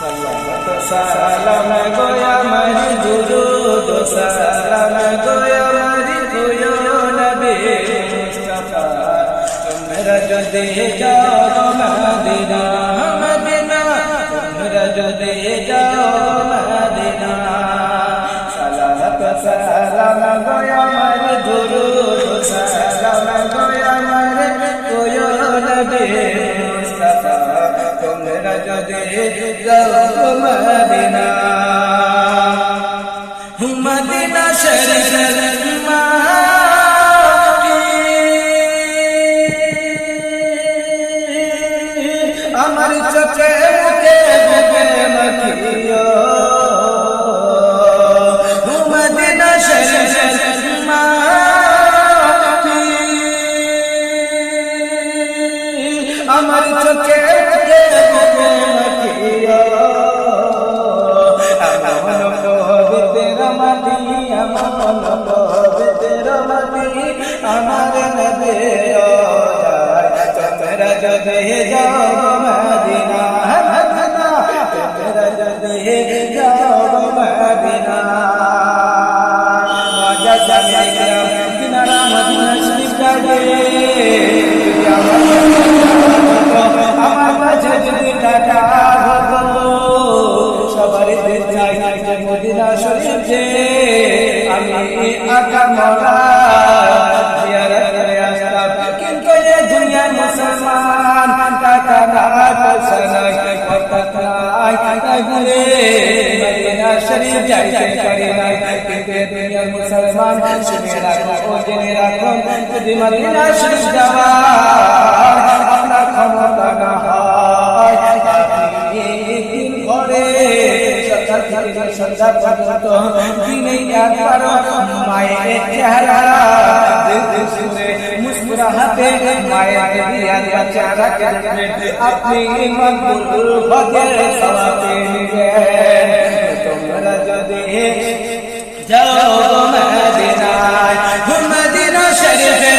সালাম গোয়া মারি দুরুদ সালাম গোয়া মারি গোয়া নবী মুস্তাফা তোমরা যদি যাও মদিনা মদিনা তোমরা যদি যাও মদিনা সালাত সালাম গোয়া মারি দুরুদ সালাম গোয়া মারি গোয়া নবী মুস্তাফা তোমরা যদি যাও মদিনা মদিনা শরীফ আমার চোখে মুখে মুখে মখিও মদিনা শরীফ আমার চোখে মুখে মুখে মখিও আমন পবিত্র মদি আমন পবিত্র মদি আমার নবী তোমরা যদি যাও মদিনা মদিনা তোমরা যদি যাও মদিনা রাজা সাহেব কিনারা মদিনা শরীফ যাবে আমার কাছে যদি টাকা হতো সবার দিন চাই যে মদিনা শরীফ যে আমি আকা মওলা জিয়ারত করে আসলাম কিন্তু এই দুনিয়ার মুসলমান টাকা নাই পয়সা নাই বরকত নাই তাই বলে মদিনা শরীফ যাইতে পারি নাই কিন্তু এই দুনিয়ার মুসলমান শুনে রাখো ও জেনে রাখো যদি মদিনা শরীফ যাওয়া আপনার ক্ষমতা না হয় দিন ঘরে সকাল থেকে সন্ধ্যা পর্যন্ত দিনে একবার মায়ের চেহারা দেখে মুস্কুরাতে মায়ের দিয়ার চেহারাকে দেখে আপনি মকবুল হজের সওয়াবে নিবেন তোমরা যদি যাও মদিনায় মদিনা শরীফে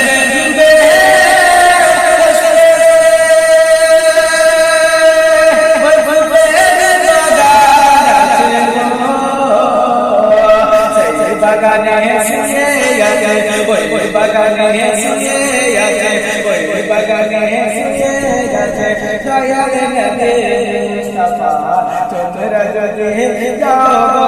বাগানে শুয়ে আছে ওই বাগানে শুয়ে আছে ওই বাগানে শুয়ে আছে দয়াল নবী মুস্তাফা তোমরা যদি যাও